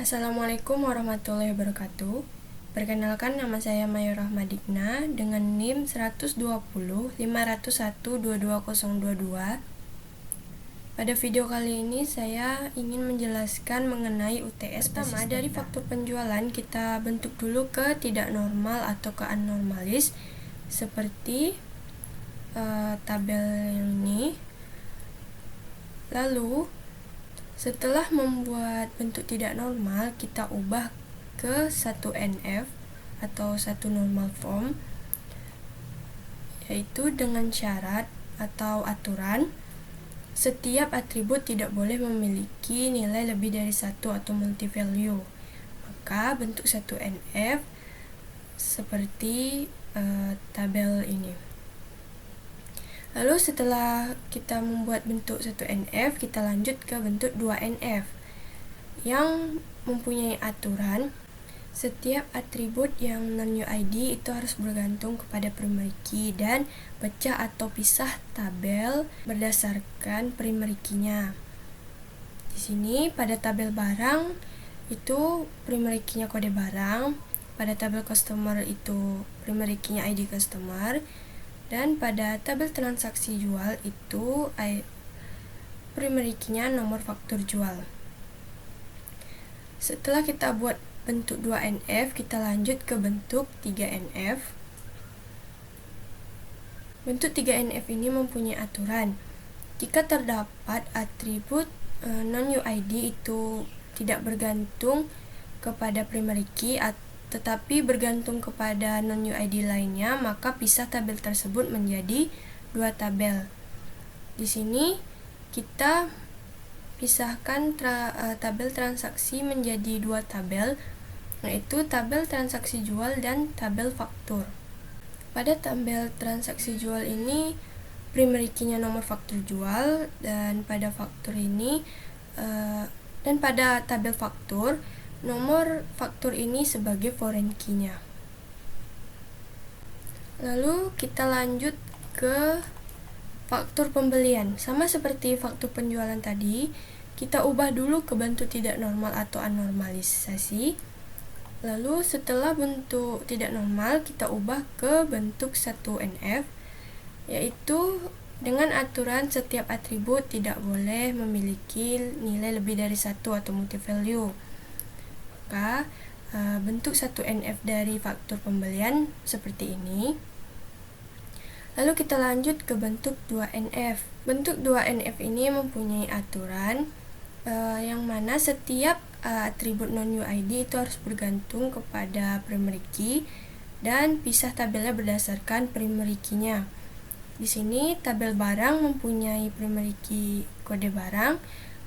Assalamualaikum warahmatullahi wabarakatuh. Perkenalkan, nama saya Maya Rahmadikna dengan NIM 12050122022. Pada video kali ini saya ingin menjelaskan mengenai UTS. Pertama, dari faktor penjualan kita bentuk dulu ke tidak normal atau ke anormalis seperti tabel yang ini. Lalu setelah membuat bentuk tidak normal, kita ubah ke 1NF atau satu normal form, yaitu dengan syarat atau aturan setiap atribut tidak boleh memiliki nilai lebih dari 1 atau multi value. Maka bentuk 1NF seperti tabel ini. Lalu setelah kita membuat bentuk 1NF, kita lanjut ke bentuk 2NF yang mempunyai aturan setiap atribut yang non-UID itu harus bergantung kepada primary key dan pecah atau pisah tabel berdasarkan primary key-nya. Di sini pada tabel barang itu primary key-nya kode barang, pada tabel customer itu primary key-nya ID customer, dan pada tabel transaksi jual itu primary key-nya nomor faktur jual. Setelah kita buat bentuk 2NF, kita lanjut ke bentuk 3NF. Bentuk 3NF ini mempunyai aturan. Jika terdapat atribut non-UID itu tidak bergantung kepada primary key tetapi bergantung kepada non-UID lainnya, maka pisah tabel tersebut menjadi dua tabel. Di sini kita pisahkan tabel transaksi menjadi dua tabel, yaitu tabel transaksi jual dan tabel faktur. Pada tabel transaksi jual ini primary key-nya nomor faktur jual, dan pada faktur ini dan pada tabel faktur nomor faktur ini sebagai foreign key-nya. Lalu kita lanjut ke faktur pembelian. Sama seperti faktur penjualan tadi, kita ubah dulu ke bentuk tidak normal atau anormalisasi. Lalu setelah bentuk tidak normal, kita ubah ke bentuk 1NF, yaitu dengan aturan setiap atribut tidak boleh memiliki nilai lebih dari 1 atau multi value. Maka bentuk 1NF dari faktur pembelian seperti ini. Lalu kita lanjut ke bentuk 2NF. Bentuk 2NF ini mempunyai aturan yang mana setiap atribut non-UID itu harus bergantung kepada primary key dan pisah tabelnya berdasarkan primary key-nya. Di sini tabel barang mempunyai primary key kode barang,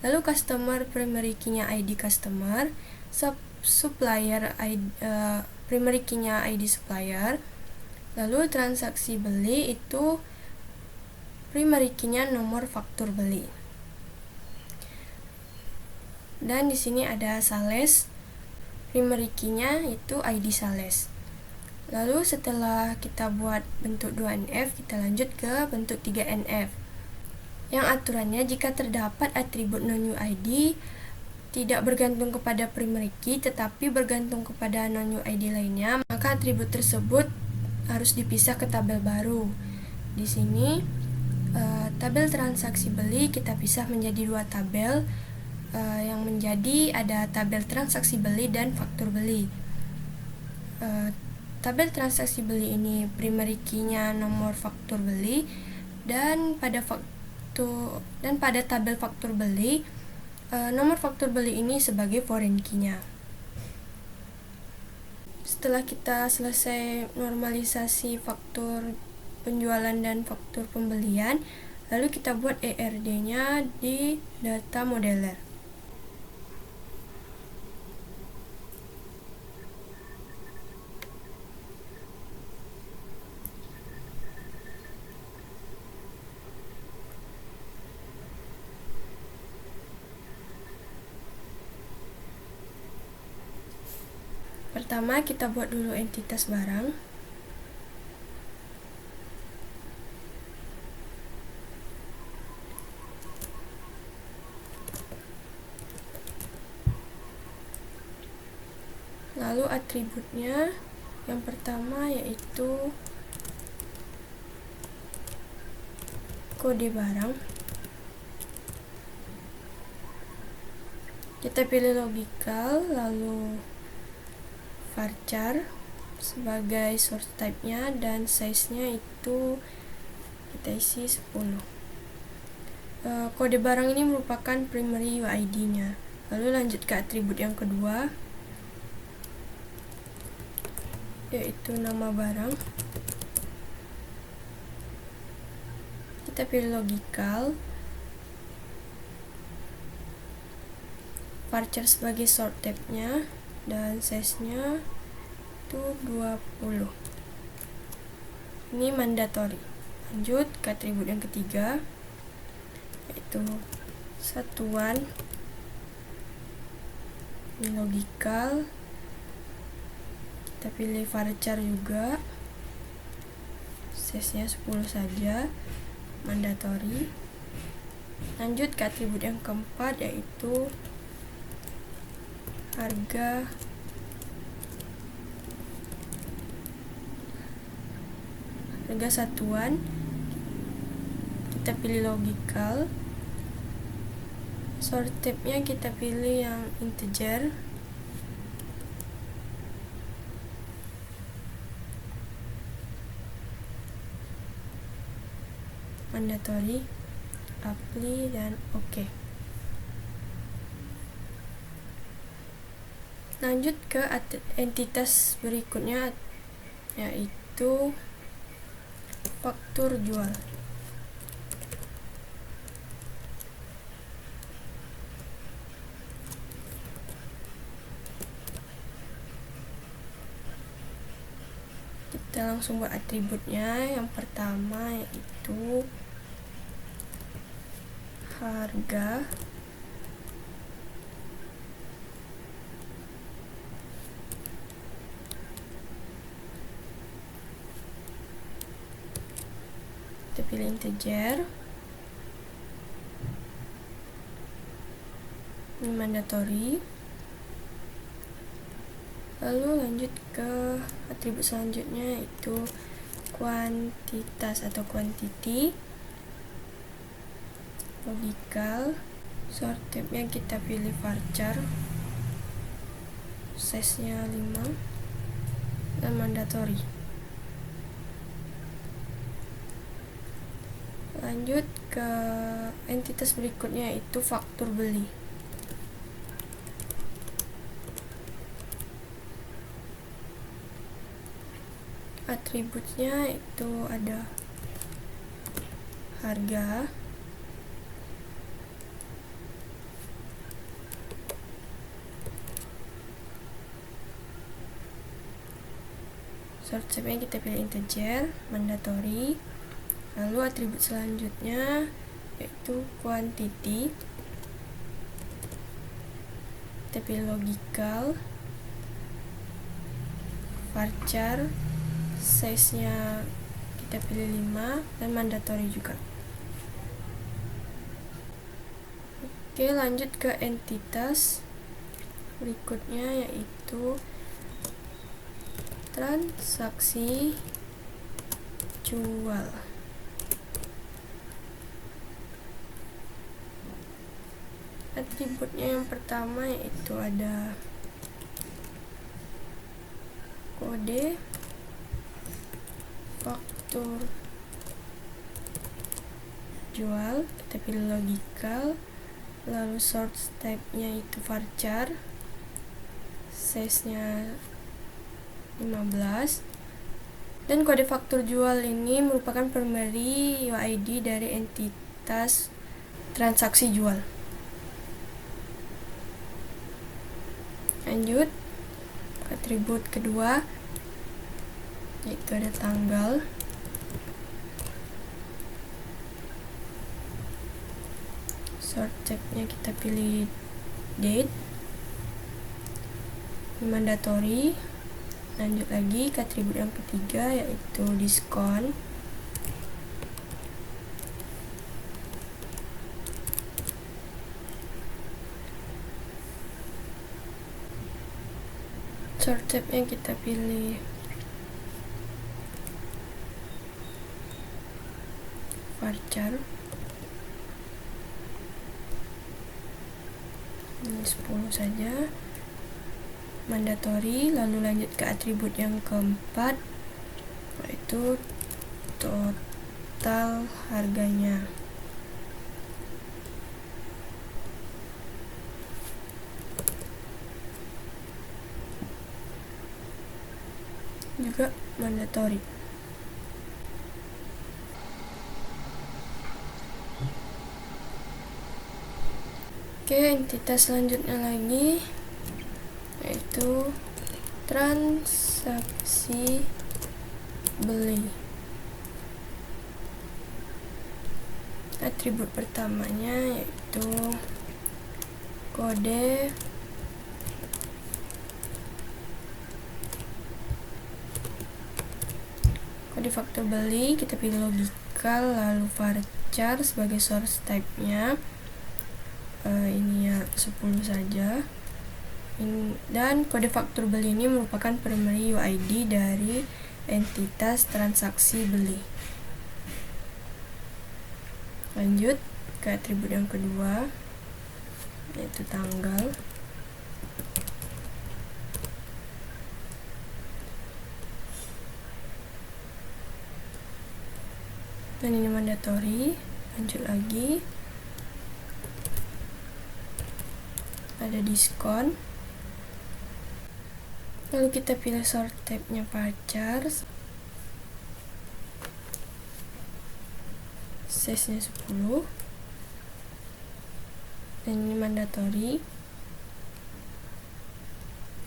lalu customer primary key-nya ID customer, supplier primary key-nya ID supplier, lalu transaksi beli itu primary key-nya nomor faktur beli. Dan di sini ada sales, primary key-nya itu ID sales. Lalu setelah kita buat bentuk 2NF, kita lanjut ke bentuk 3NF. Yang aturannya jika terdapat atribut non-UID tidak bergantung kepada primary key tetapi bergantung kepada non-UID lainnya, maka atribut tersebut harus dipisah ke tabel baru. Di sini tabel transaksi beli kita pisah menjadi dua tabel, yang menjadi ada tabel transaksi beli dan faktur beli. Tabel transaksi beli ini primary key-nya nomor faktur beli, dan pada tabel faktur beli nomor faktur beli ini sebagai foreign key-nya. Setelah kita selesai normalisasi faktur penjualan dan faktur pembelian, lalu kita buat ERD-nya di data modeler. Pertama, kita buat dulu entitas barang. Lalu atributnya yang pertama yaitu kode barang. Kita pilih logical, lalu varchar sebagai source type-nya, dan size-nya itu kita isi 10. Kode barang ini merupakan primary UID-nya. Lalu lanjut ke atribut yang kedua, yaitu nama barang. Kita pilih logical, varchar sebagai sort type-nya, dan size-nya itu 20. Ini mandatory. Lanjut ke atribut yang ketiga, yaitu satuan. Ini logical, kita pilih varchar juga, size-nya 10 saja, mandatory. Lanjut ke atribut yang keempat, yaitu harga satuan. Kita pilih logical, sort type-nya kita pilih yang integer, mandatory, apply, dan OK. Lanjut ke entitas berikutnya, yaitu faktur jual. Kita langsung buat atributnya. Yang pertama yaitu harga, kita pilih integer, ini mandatory. Lalu lanjut ke atribut selanjutnya, yaitu kuantitas atau quantity. Logical, sort type-nya kita pilih varchar, size-nya 5, dan mandatory. Lanjut ke entitas berikutnya, yaitu faktur beli. Atributnya itu ada harga, sort type-nya kita pilih integer, mandatory. Lalu atribut selanjutnya yaitu quantity, kita pilih logical, varchar, size-nya kita pilih 5, dan mandatory juga. Oke, lanjut ke entitas berikutnya, yaitu transaksi jual. Atributnya yang pertama yaitu ada kode, faktur jual, kita pilih logical, lalu source type-nya itu varchar, size-nya 15, dan kode faktur jual ini merupakan primary UID dari entitas transaksi jual. Lanjut ke atribut kedua, yaitu ada tanggal. Sort type-nya kita pilih date, mandatory. Lanjut lagi ke atribut yang ketiga, yaitu diskon. Sort type-nya kita pilih varchar. Ini 10 saja. Mandatory, lalu lanjut ke atribut yang keempat, yaitu total harganya. Juga mandatory. Oke, entitas selanjutnya lagi yaitu transaksi beli. Atribut pertamanya yaitu kode faktur beli, kita pilih logical, lalu varchar sebagai source type-nya. Ini ya 10 saja. Dan kode faktur beli ini merupakan primary UID dari entitas transaksi beli. Lanjut ke atribut yang kedua, yaitu tanggal. Dan ini mandatory. Lanjut lagi, ada diskon. Lalu kita pilih sort type-nya varchar, size-nya 10, dan ini mandatory.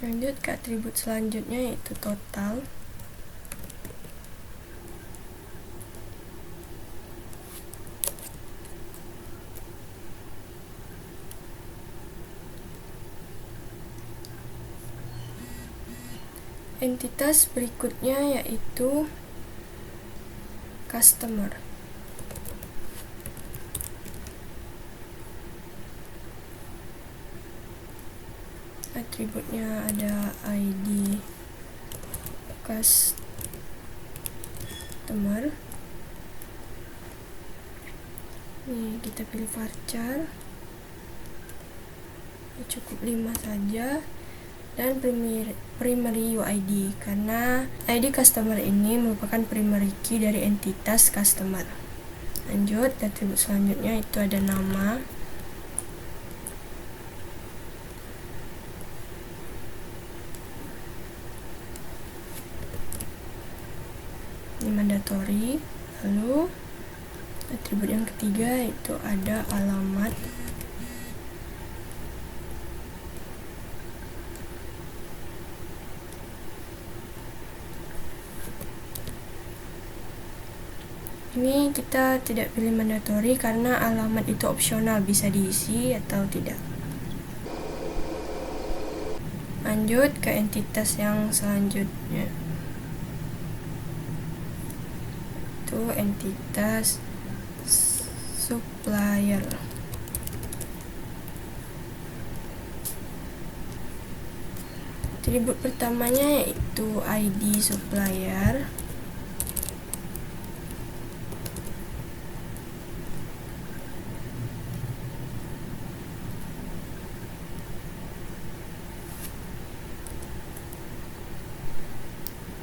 Lanjut ke atribut selanjutnya yaitu total. Entitas berikutnya yaitu customer. Atributnya ada ID customer. Ini kita pilih varchar, cukup 5 saja. Dan primary UID, karena ID customer ini merupakan primary key dari entitas customer. Lanjut, atribut selanjutnya itu ada nama. Ini mandatory. Lalu atribut yang ketiga itu ada alamat. Ini kita tidak pilih mandatory karena alamat itu opsional, bisa diisi atau tidak. Lanjut ke entitas yang selanjutnya, itu entitas supplier. Atribut pertamanya yaitu ID supplier.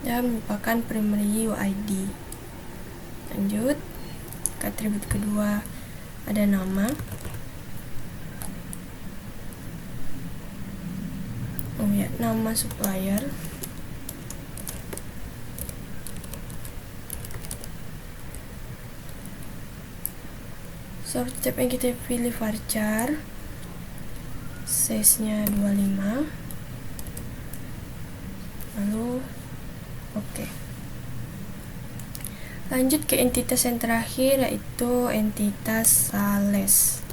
Dan merupakan primary UID. Lanjut ke atribut kedua, ada nama. Nama supplier. Sort type yang kita pilih varchar, size-nya 25. Lalu oke. Lanjut ke entitas yang terakhir yaitu entitas sales.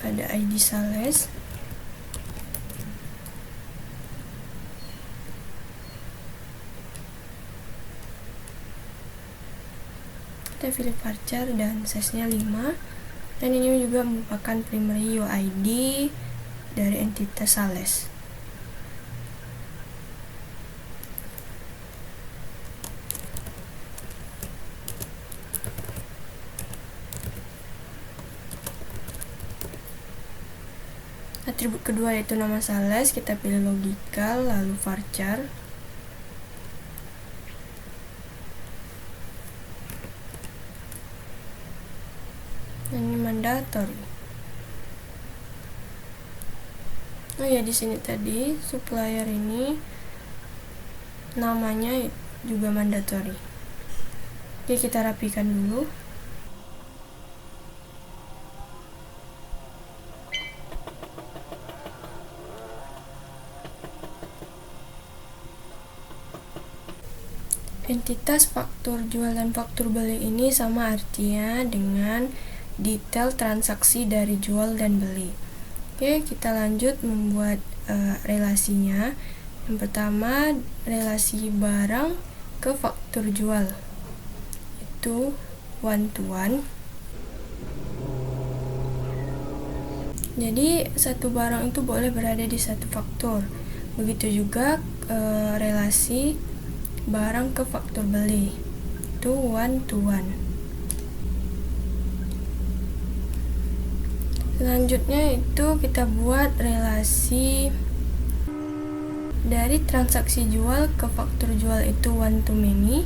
Ada ID sales. Kita pilih varchar dan size-nya 5. Dan ini juga merupakan primary UID dari entitas sales. Atribut kedua yaitu nama sales, kita pilih logical, lalu varchar. Ini mandatory. Oh ya, di sini tadi supplier ini namanya juga mandatory. Oke, kita rapikan dulu. Entitas faktur jual dan faktur beli ini sama artinya dengan detail transaksi dari jual dan beli. Oke, kita lanjut membuat relasinya. Yang pertama, relasi barang ke faktur jual. Itu one to one. Jadi, satu barang itu boleh berada di satu faktur. Begitu juga relasi barang ke faktur beli, itu one to one. Selanjutnya itu kita buat relasi dari transaksi jual ke faktur jual, itu one to many.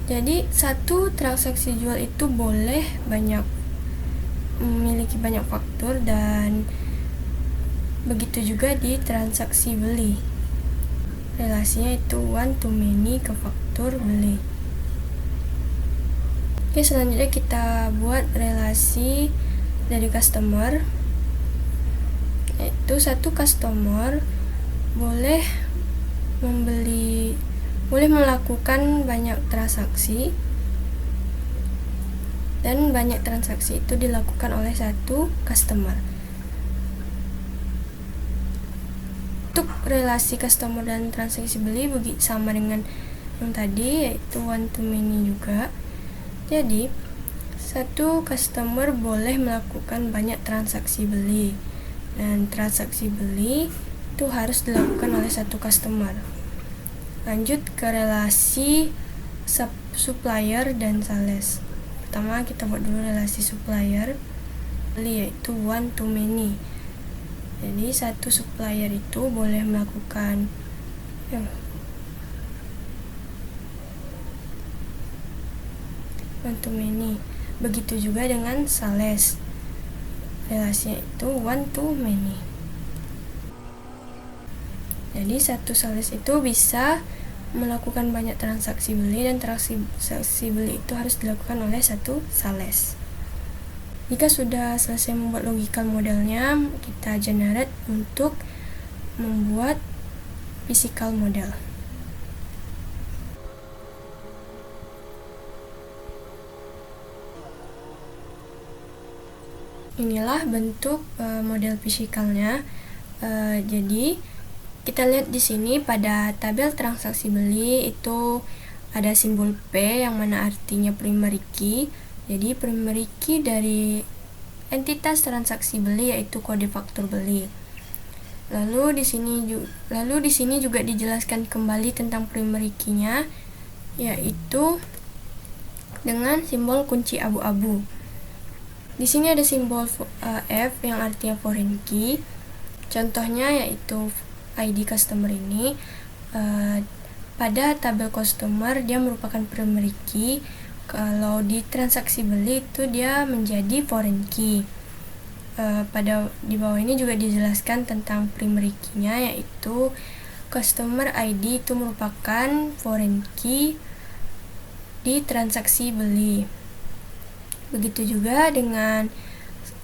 Jadi satu transaksi jual itu boleh memiliki banyak faktur, dan begitu juga di transaksi beli. Relasinya itu one to many ke faktur beli. Oke, selanjutnya kita buat relasi dari customer. Itu satu customer boleh melakukan banyak transaksi, dan banyak transaksi itu dilakukan oleh satu customer. Untuk relasi customer dan transaksi beli sama dengan yang tadi, yaitu one to many juga. Jadi satu customer boleh melakukan banyak transaksi beli, dan transaksi beli itu harus dilakukan oleh satu customer. Lanjut ke relasi supplier dan sales. Pertama kita buat dulu relasi supplier beli, yaitu one to many. Jadi satu supplier itu boleh melakukan one to many. Begitu juga dengan sales, relasinya itu one to many. Jadi satu sales itu bisa melakukan banyak transaksi beli, dan transaksi beli itu harus dilakukan oleh satu sales. Jika sudah selesai membuat logical modelnya, kita generate untuk membuat physical model. Inilah bentuk model fisikalnya. Jadi kita lihat di sini pada tabel transaksi beli itu ada simbol P yang mana artinya primary key. Jadi primary key dari entitas transaksi beli yaitu kode faktur beli. Lalu di sini juga dijelaskan kembali tentang primary key-nya, yaitu dengan simbol kunci abu-abu. Di sini ada simbol F yang artinya foreign key. Contohnya yaitu ID customer ini. Pada tabel customer dia merupakan primary key. Kalau di transaksi beli itu dia menjadi foreign key. Di bawah ini juga dijelaskan tentang primary key-nya, yaitu customer ID itu merupakan foreign key di transaksi beli. Begitu juga dengan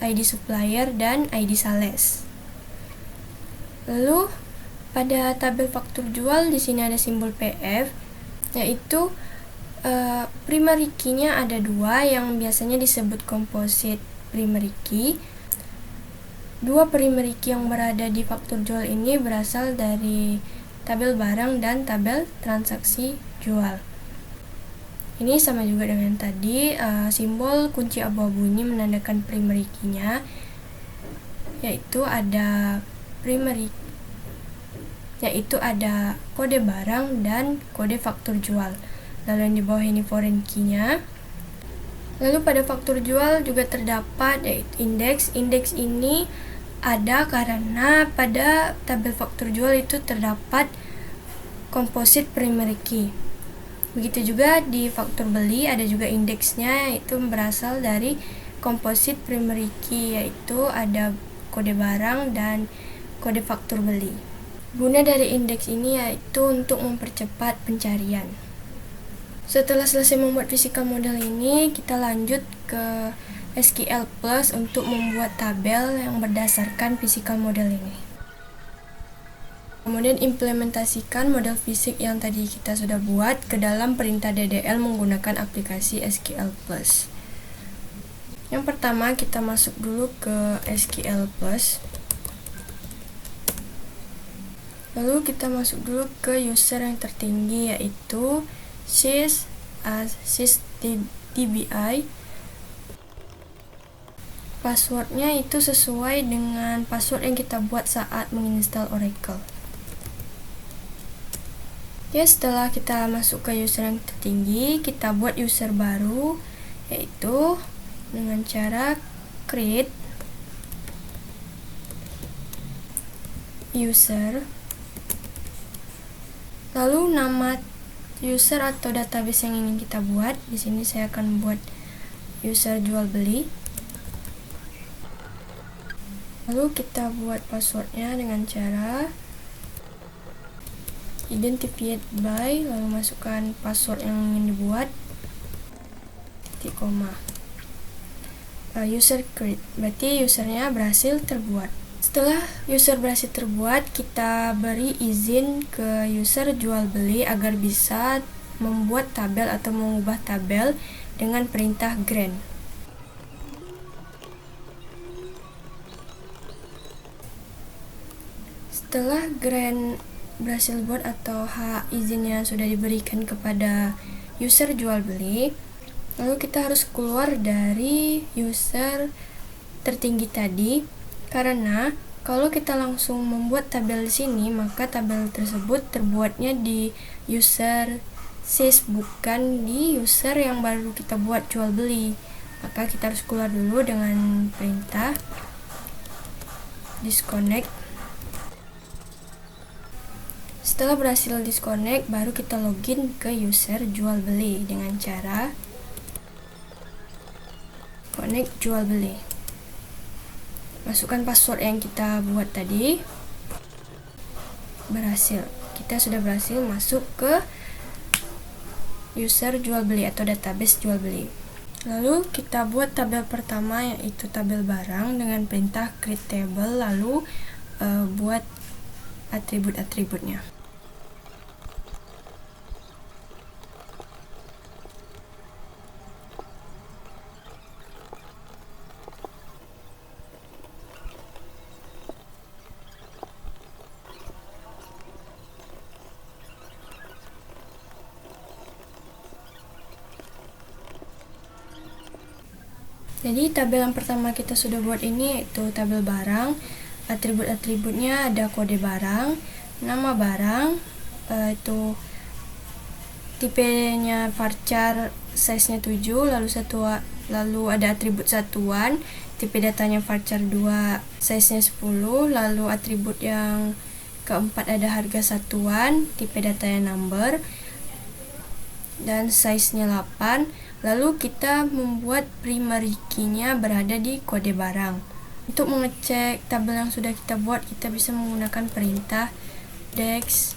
ID supplier dan ID sales. Lalu pada tabel faktur jual di sini ada simbol PF, yaitu primary key-nya ada dua yang biasanya disebut composite primary key. Dua primary key yang berada di faktur jual ini berasal dari tabel barang dan tabel transaksi jual. Ini sama juga dengan tadi, simbol kunci abu-abu ini menandakan primary key-nya, yaitu ada kode barang dan kode faktur jual. Lalu yang di bawah ini foreign key-nya. Lalu pada faktur jual juga terdapat yaitu indeks. Indeks ini ada karena pada tabel faktur jual itu terdapat komposit primary key. Begitu juga di faktur beli ada juga indeksnya, yaitu berasal dari komposit primary key, yaitu ada kode barang dan kode faktur beli. Guna dari indeks ini yaitu untuk mempercepat pencarian. Setelah selesai membuat physical model ini, kita lanjut ke SQL Plus untuk membuat tabel yang berdasarkan physical model ini. Kemudian implementasikan model fisik yang tadi kita sudah buat ke dalam perintah DDL menggunakan aplikasi SQL Plus. Yang pertama kita masuk dulu ke SQL Plus. Lalu kita masuk dulu ke user yang tertinggi yaitu sysdbi. Passwordnya itu sesuai dengan password yang kita buat saat menginstal Oracle. Ya, setelah kita masuk ke user yang tertinggi, kita buat user baru, yaitu dengan cara create user, lalu nama user atau database yang ingin kita buat. Di sini saya akan buat user jual beli. Lalu kita buat passwordnya dengan cara identified by, lalu masukkan password yang ingin dibuat, titik koma, user create, berarti usernya berhasil terbuat. Setelah user berhasil terbuat, kita beri izin ke user jual beli agar bisa membuat tabel atau mengubah tabel dengan perintah grant. Setelah grant berhasil buat atau hak izinnya sudah diberikan kepada user jual beli, lalu kita harus keluar dari user tertinggi tadi, karena kalau kita langsung membuat tabel di sini, maka tabel tersebut terbuatnya di user sys, bukan di user yang baru kita buat jual beli. Maka kita harus keluar dulu dengan perintah disconnect. Setelah berhasil disconnect, baru kita login ke user jual beli dengan cara connect jual beli. Masukkan password yang kita buat tadi. Berhasil. Kita sudah berhasil masuk ke user jual beli atau database jual beli. Lalu kita buat tabel pertama, yaitu tabel barang dengan perintah create table, lalu buat atribut-atributnya. Jadi tabel yang pertama kita sudah buat ini yaitu tabel barang. Atribut-atributnya ada kode barang, nama barang, itu tipenya varchar, size-nya 7, lalu ada atribut satuan, tipe datanya varchar 2, size-nya 10, lalu atribut yang keempat ada harga satuan, tipe datanya number, dan size-nya 8. Lalu kita membuat primary key-nya berada di kode barang. Untuk mengecek tabel yang sudah kita buat, kita bisa menggunakan perintah dex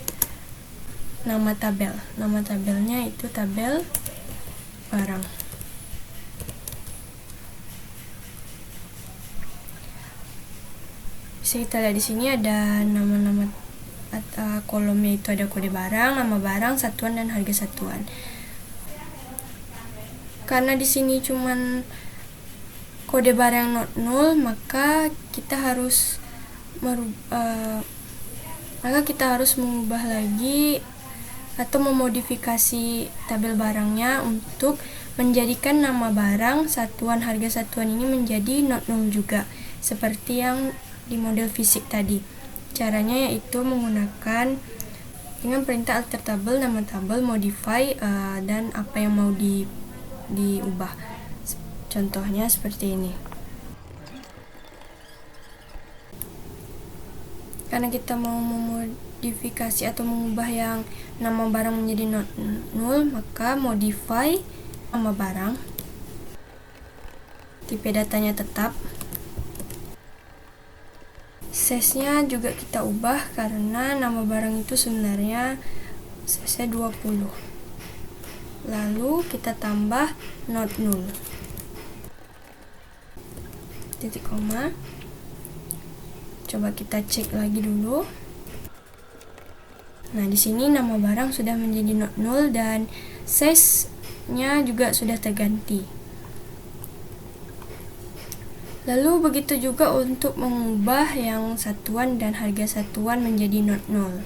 nama tabel. Nama tabelnya itu tabel barang. Bisa kita lihat di sini ada nama-nama kolomnya, itu ada kode barang, nama barang, satuan, dan harga satuan. Karena di sini cuman kode barang not null, maka kita harus mengubah lagi atau memodifikasi tabel barangnya untuk menjadikan nama barang, satuan harga satuan ini menjadi not null juga, seperti yang di model fisik tadi. Caranya yaitu menggunakan dengan perintah alter tabel, nama tabel, modify, dan apa yang mau diubah. Contohnya seperti ini. Karena kita mau memodifikasi atau mengubah yang nama barang menjadi not null, maka modify nama barang, tipe datanya tetap, size-nya juga kita ubah karena nama barang itu sebenarnya size 20. Lalu kita tambah not null, titik koma. Coba kita cek lagi dulu. Nah, di sini nama barang sudah menjadi not null dan size-nya juga sudah terganti. Lalu begitu juga untuk mengubah yang satuan dan harga satuan menjadi not null.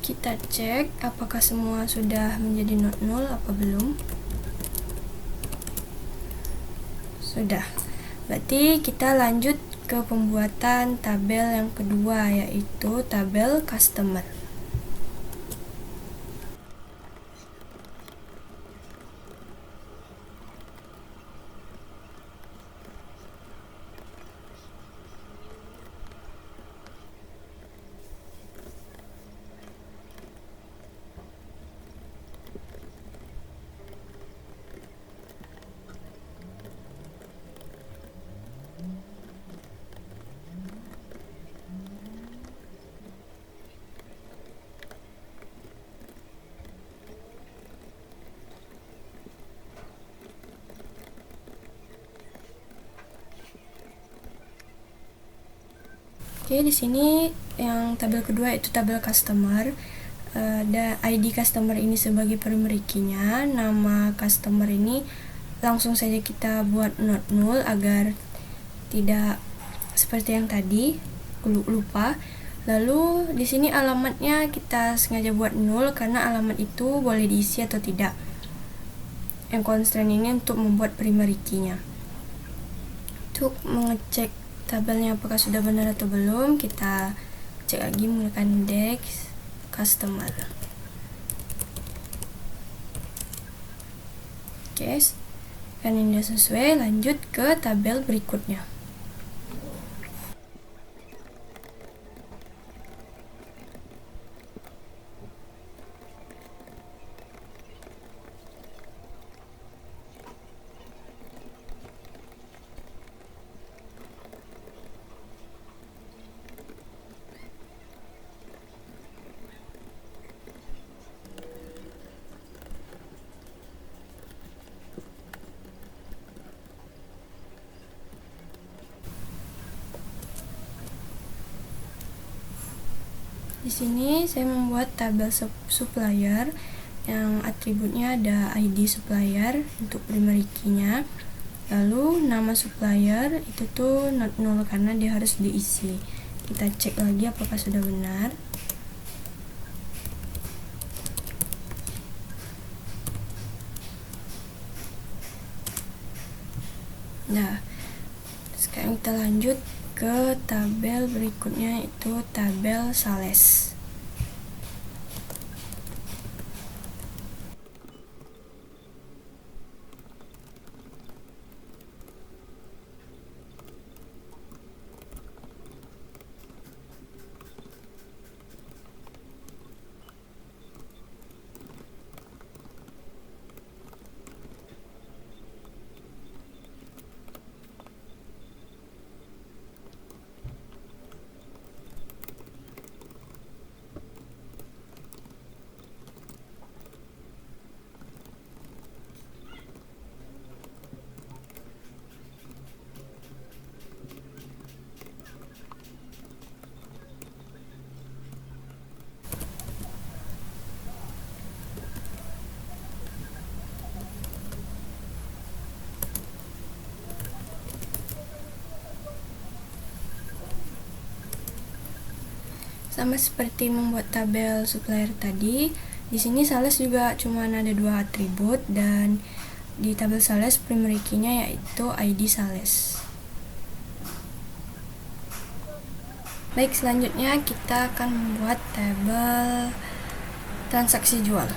Kita cek apakah semua sudah menjadi not null apa belum. Sudah. Berarti kita lanjut ke pembuatan tabel yang kedua, yaitu tabel customer. Oke, di sini yang tabel kedua itu tabel customer. ID customer ini sebagai primary key-nya, nama customer ini langsung saja kita buat not null agar tidak seperti yang tadi lupa. Lalu di sini alamatnya kita sengaja buat null karena alamat itu boleh diisi atau tidak. Yang constraint ini untuk membuat primary key-nya. Untuk mengecek tabelnya apakah sudah benar atau belum, kita cek lagi menggunakan index customer. Oke, karena ini sudah sesuai, lanjut ke tabel berikutnya. Di sini saya membuat tabel supplier yang atributnya ada ID supplier untuk primary key-nya. Lalu nama supplier itu tuh not null karena dia harus diisi. Kita cek lagi apakah sudah benar. Nah, sekarang kita lanjut ke tabel berikutnya, itu tabel sales. Sama seperti membuat tabel supplier tadi, di sini sales juga cuma ada 2 atribut, dan di tabel sales primary key-nya yaitu ID sales. Baik, selanjutnya kita akan membuat tabel transaksi jual.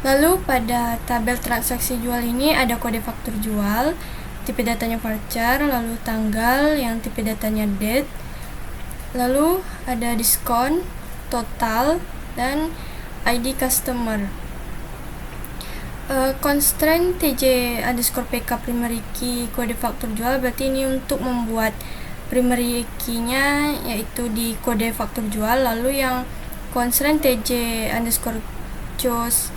Lalu pada tabel transaksi jual ini ada kode faktur jual, tipe datanya voucher, lalu tanggal yang tipe datanya date, lalu ada diskon, total, dan ID customer. Constraint TJ underscore PK primary key kode faktur jual, berarti ini untuk membuat primary key-nya yaitu di kode faktur jual. Lalu yang constraint TJ underscore choose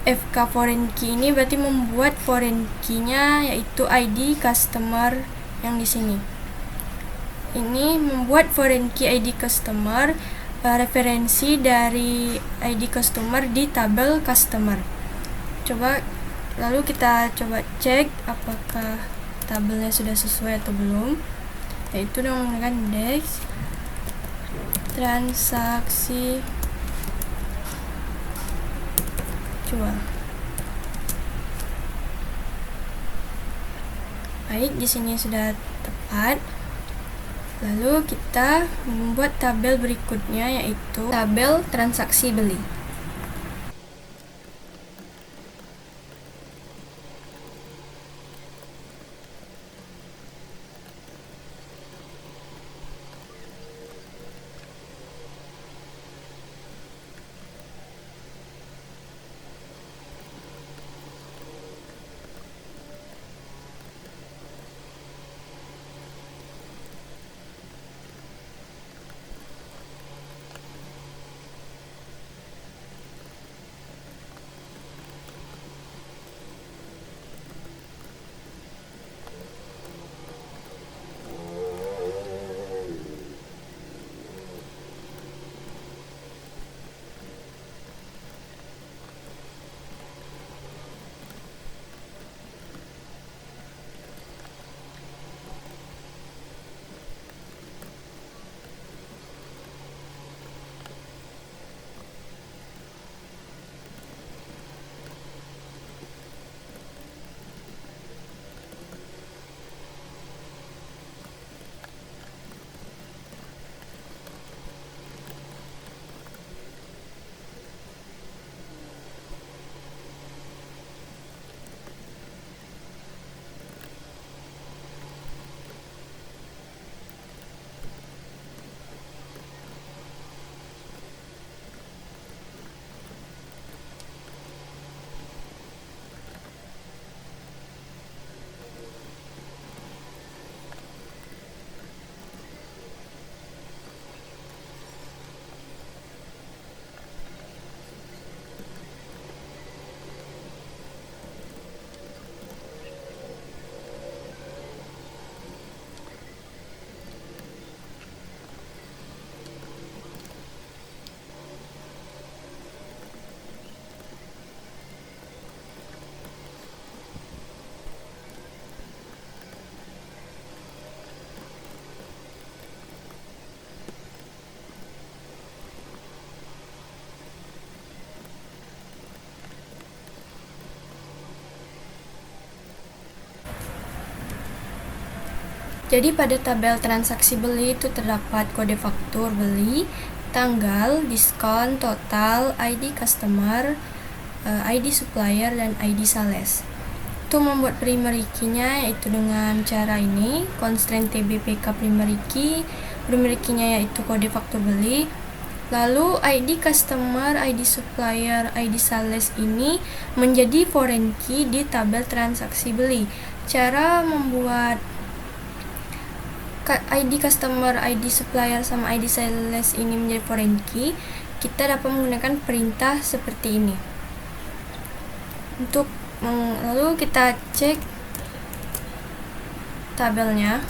FK foreign key ini berarti membuat foreign key-nya yaitu ID customer yang di sini. Ini membuat foreign key ID customer, referensi dari ID customer di tabel customer. Lalu kita coba cek apakah tabelnya sudah sesuai atau belum, yaitu dengan menggunakan DEX transaksi jual. Baik, di sini sudah tepat. Lalu kita membuat tabel berikutnya yaitu tabel transaksi beli. Jadi pada tabel transaksi beli itu terdapat kode faktur beli, tanggal, diskon, total, ID customer, ID supplier, dan ID sales. Untuk membuat primary key-nya yaitu dengan cara ini, constraint TBPK primary key-nya yaitu kode faktur beli. Lalu ID customer, ID supplier, ID sales ini menjadi foreign key di tabel transaksi beli. Cara membuat ID customer, ID supplier, sama ID sales ini menjadi foreign key, kita dapat menggunakan perintah seperti ini. Lalu kita cek tabelnya.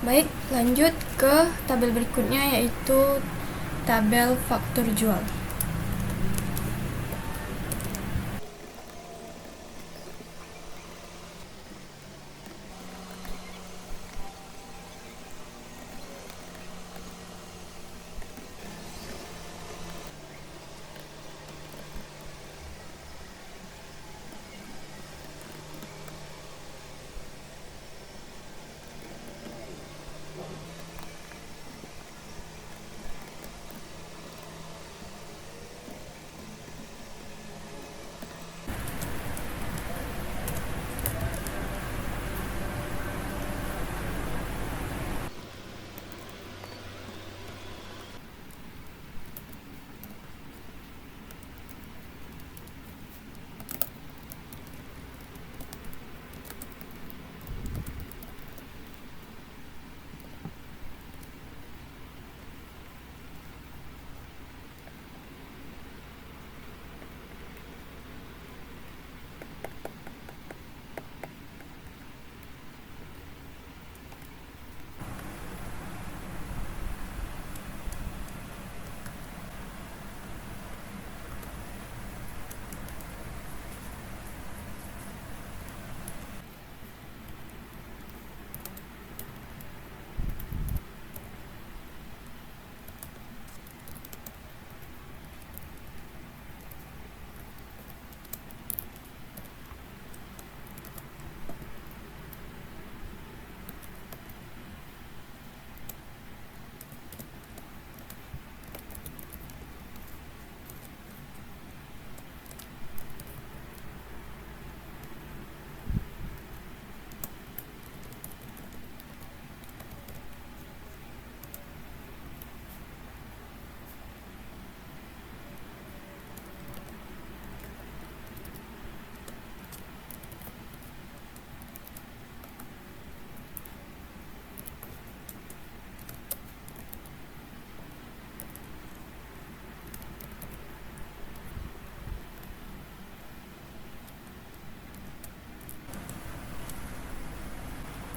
Baik, lanjut ke tabel berikutnya yaitu tabel faktur jual.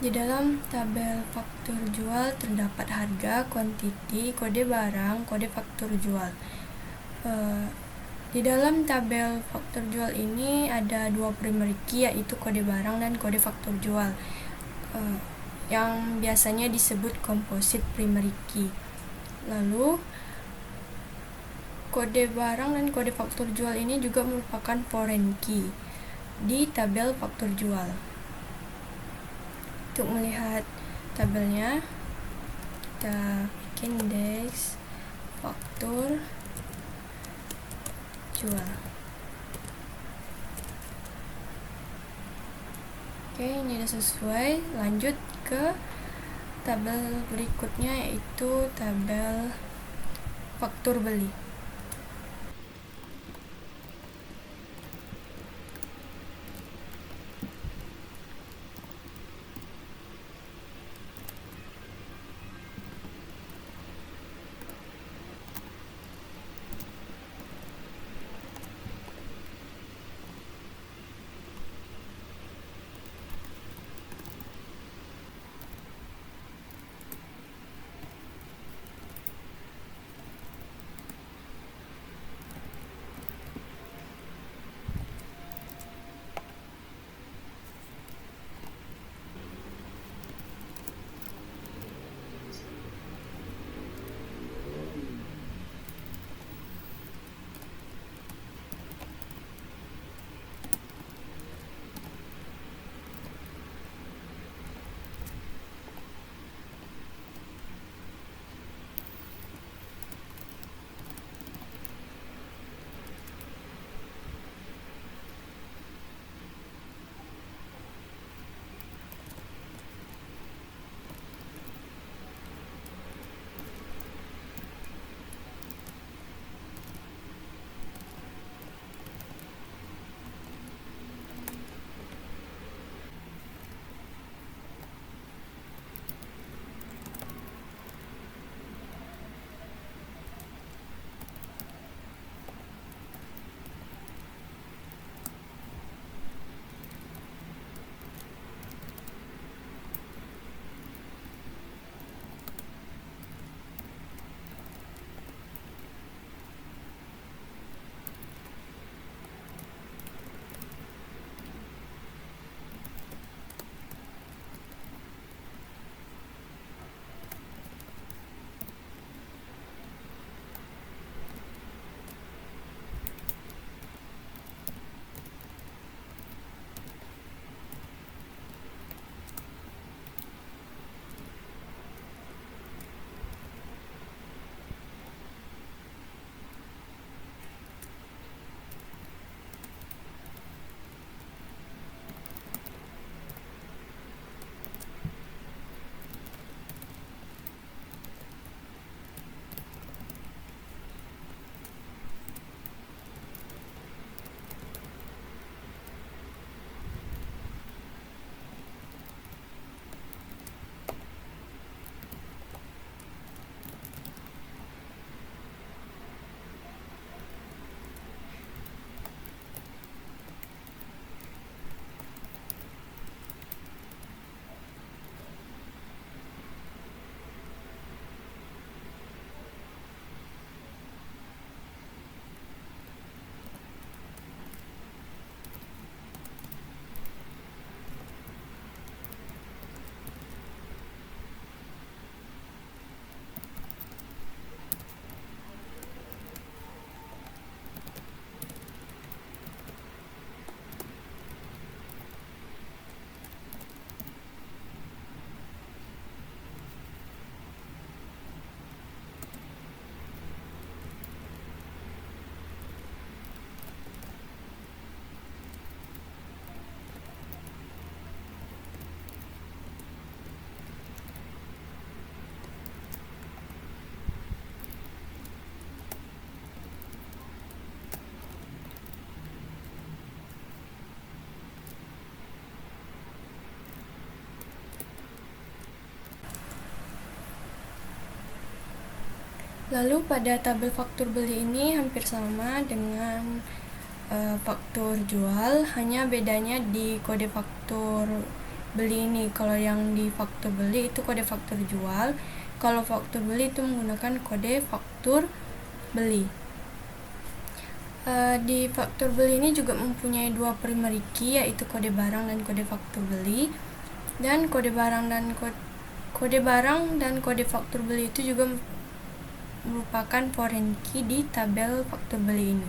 Di dalam tabel faktur jual terdapat harga, kuantiti, kode barang, kode faktur jual. Di dalam tabel faktur jual ini ada dua primary key yaitu kode barang dan kode faktur jual, yang biasanya disebut composite primary key. Lalu kode barang dan kode faktur jual ini juga merupakan foreign key di tabel faktur jual. Untuk melihat tabelnya, kita bikin indeks faktur jual. Oke, ini sudah sesuai. Lanjut ke tabel berikutnya yaitu tabel faktur beli. Lalu pada tabel faktur beli ini hampir sama dengan faktur jual, hanya bedanya di kode faktur beli ini. Kalau yang di faktur beli itu kode faktur jual, kalau faktur beli itu menggunakan kode faktur beli. Di faktur beli ini juga mempunyai dua primary key, yaitu kode barang dan kode faktur beli. Dan kode barang dan kode faktur beli itu juga merupakan foreign key di tabel faktur beli ini.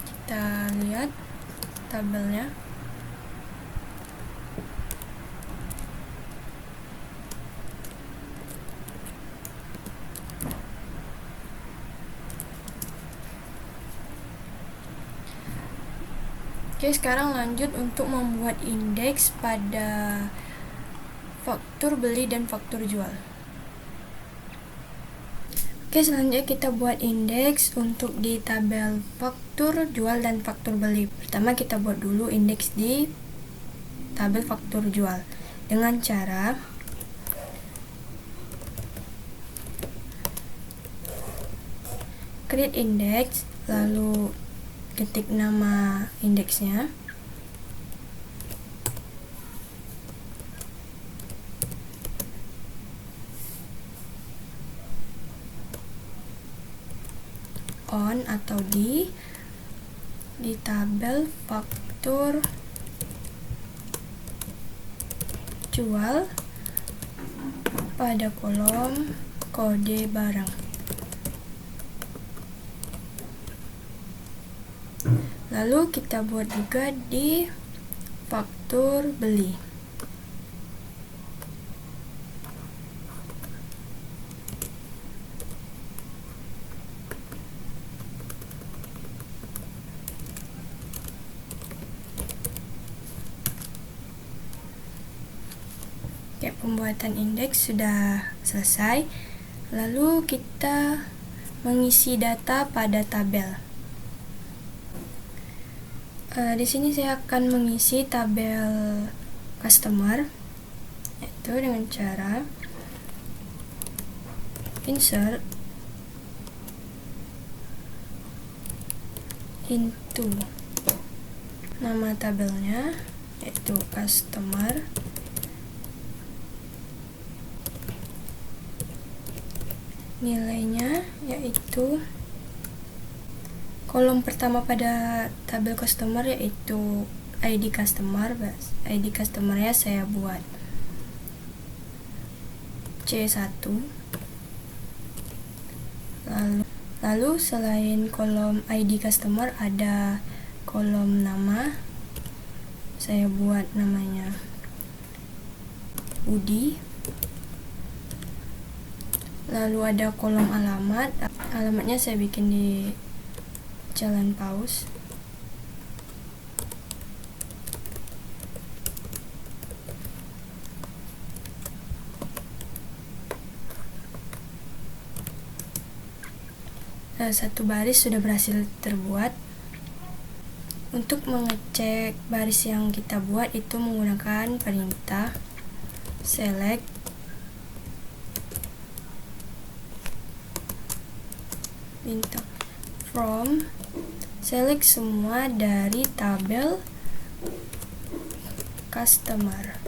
Kita lihat tabelnya. Oke, sekarang lanjut untuk membuat indeks pada faktur beli dan faktur jual. Oke, selanjutnya kita buat indeks untuk di tabel faktur jual dan faktur beli. Pertama kita buat dulu indeks di tabel faktur jual dengan cara create index, lalu ketik nama indeksnya. On atau di tabel faktur jual pada kolom kode barang. Lalu kita buat juga di faktur beli. Oke, pembuatan indeks sudah selesai. Lalu kita mengisi data pada tabel. Di sini saya akan mengisi tabel customer, yaitu dengan cara insert into nama tabelnya, yaitu customer, nilainya yaitu kolom pertama pada tabel customer yaitu ID customer. ID customernya saya buat C1. Lalu selain kolom ID customer ada kolom nama, saya buat namanya Budi. Lalu ada kolom alamat, alamatnya saya bikin di Jalan Paus. Satu baris sudah berhasil terbuat. Untuk mengecek baris yang kita buat itu menggunakan perintah select bintang from, select semua dari tabel customer.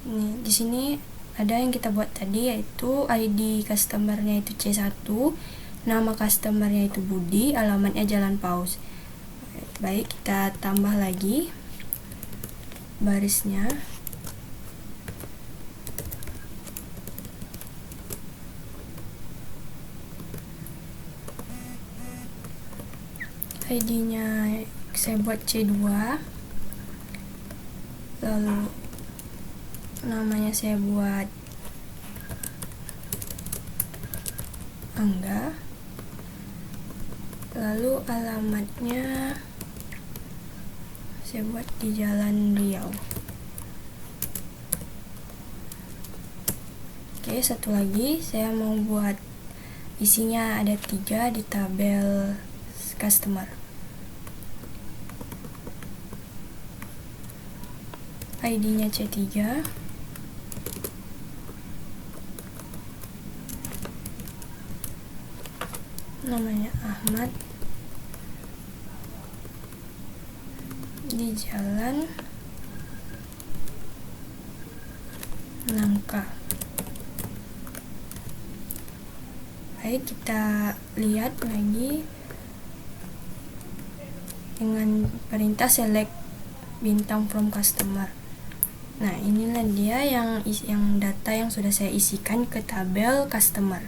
Nih, di sini ada yang kita buat tadi, yaitu ID customernya itu C1, nama customernya itu Budi, alamatnya Jalan Paus. Baik, kita tambah lagi barisnya. ID-nya saya buat C2, lalu namanya saya buat Angga, lalu alamatnya saya buat di Jalan Riau. Oke, satu lagi saya mau buat isinya ada 3 di tabel customer. ID-nya C3, namanya Ahmad, di Jalan Nangka. Baik, kita lihat lagi dengan perintah select bintang from customer. Nah, inilah dia yang data yang sudah saya isikan ke tabel customer.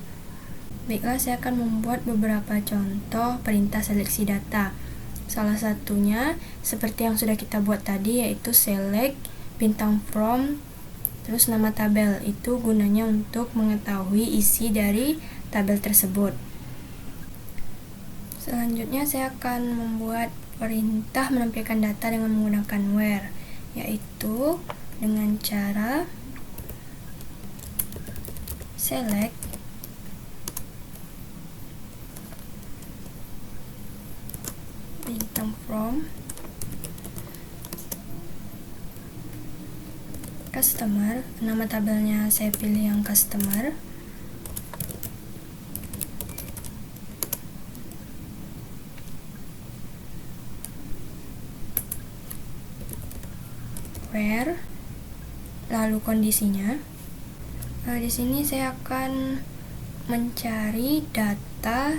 Baiklah, saya akan membuat beberapa contoh perintah seleksi data. Salah satunya seperti yang sudah kita buat tadi, yaitu select bintang from terus nama tabel. Itu gunanya untuk mengetahui isi dari tabel tersebut. Selanjutnya saya akan membuat perintah menampilkan data dengan menggunakan where, yaitu dengan cara select bintang from customer, nama tabelnya saya pilih yang customer, where, lalu kondisinya. Di sini saya akan mencari data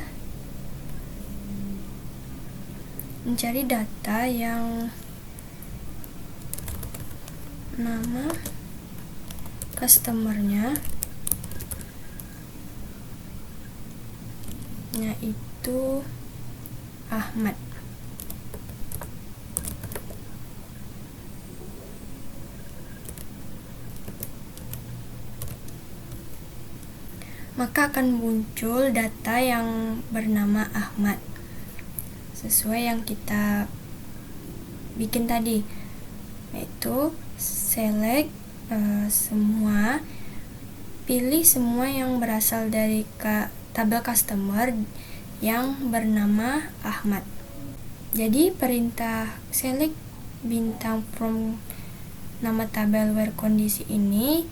yang nama customernya yaitu Ahmad. Maka akan muncul data yang bernama Ahmad sesuai yang kita bikin tadi, yaitu select semua, pilih semua yang berasal dari tabel customer yang bernama Ahmad. Jadi perintah select bintang from nama tabel where kondisi ini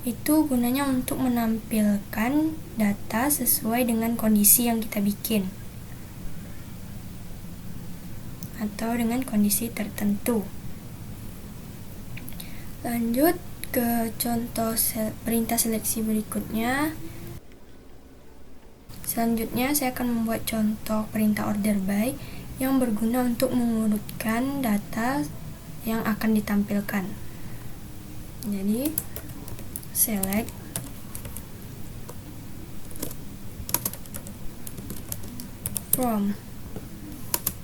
itu gunanya untuk menampilkan data sesuai dengan kondisi yang kita bikin atau dengan kondisi tertentu. Lanjut ke contoh perintah seleksi berikutnya. Selanjutnya saya akan membuat contoh perintah order by yang berguna untuk mengurutkan data yang akan ditampilkan. Jadi select from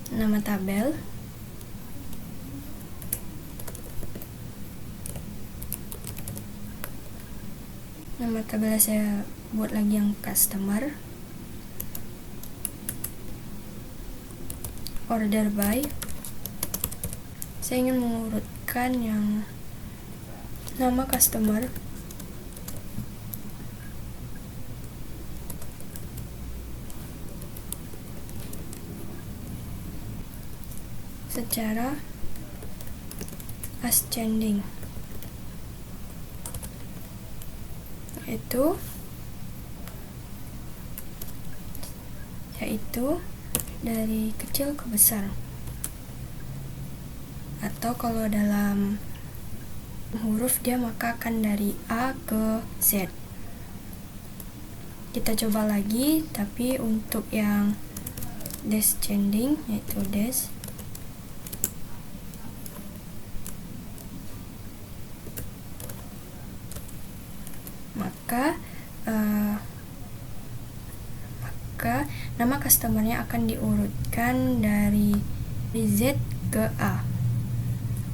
nama tabel, nama tabel saya buat lagi yang customer, order by, saya ingin mengurutkan yang nama customer, secara ascending, yaitu dari kecil ke besar, atau kalau dalam huruf dia maka akan dari A ke Z. Kita coba lagi, tapi untuk yang descending yaitu des, maka nama customernya akan diurutkan dari Z ke A.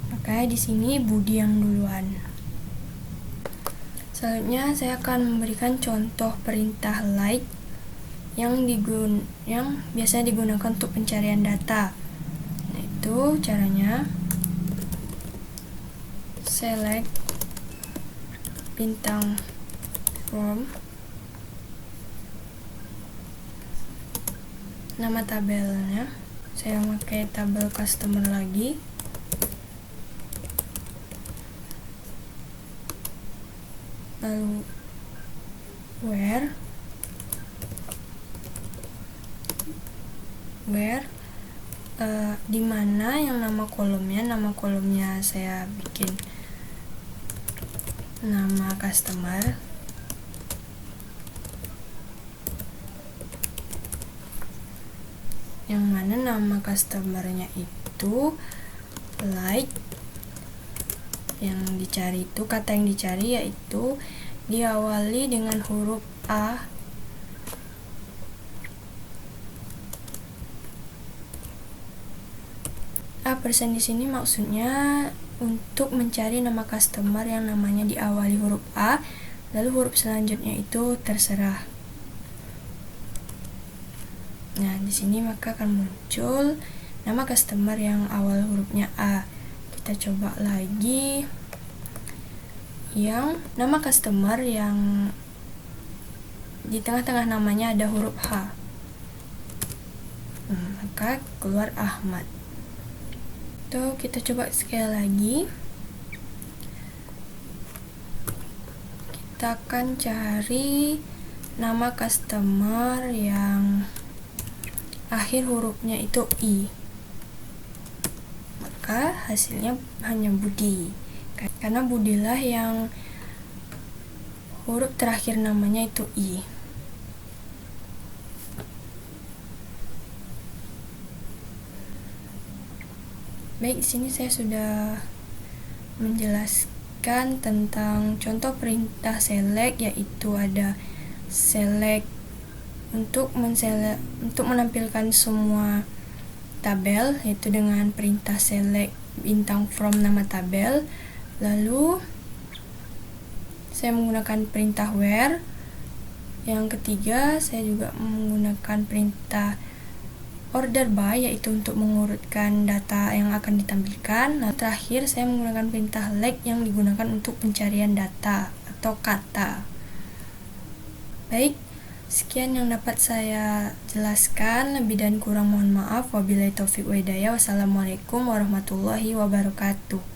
Maka di sini Budi yang duluan. Selanjutnya saya akan memberikan contoh perintah like yang biasa digunakan untuk pencarian data. Itu caranya select bintang from nama tabelnya, saya pakai tabel customer lagi, lalu where di mana yang nama kolomnya saya bikin nama customer, yang mana nama customernya itu like, yang dicari itu, kata yang dicari yaitu diawali dengan huruf A. A% di sini maksudnya untuk mencari nama customer yang namanya diawali huruf A, lalu huruf selanjutnya itu terserah. Nah, di sini maka akan muncul nama customer yang awal hurufnya A. Kita coba lagi yang nama customer yang di tengah-tengah namanya ada huruf H. Maka keluar Ahmad. Tuh, kita coba sekali lagi. Kita akan cari nama customer yang akhir hurufnya itu I. Maka hasilnya hanya Budi. Karena Budilah yang huruf terakhir namanya itu I. Baik, di sini saya sudah menjelaskan tentang contoh perintah select, yaitu ada select untuk menampilkan semua tabel, yaitu dengan perintah select bintang from nama tabel. Lalu saya menggunakan perintah where. Yang ketiga, saya juga menggunakan perintah order by, yaitu untuk mengurutkan data yang akan ditampilkan. Nah, terakhir saya menggunakan perintah like yang digunakan untuk pencarian data atau kata. Baik, sekian yang dapat saya jelaskan. Lebih dan kurang mohon maaf. Wabillahi taufiq wa hidayah. Wassalamualaikum warahmatullahi wabarakatuh.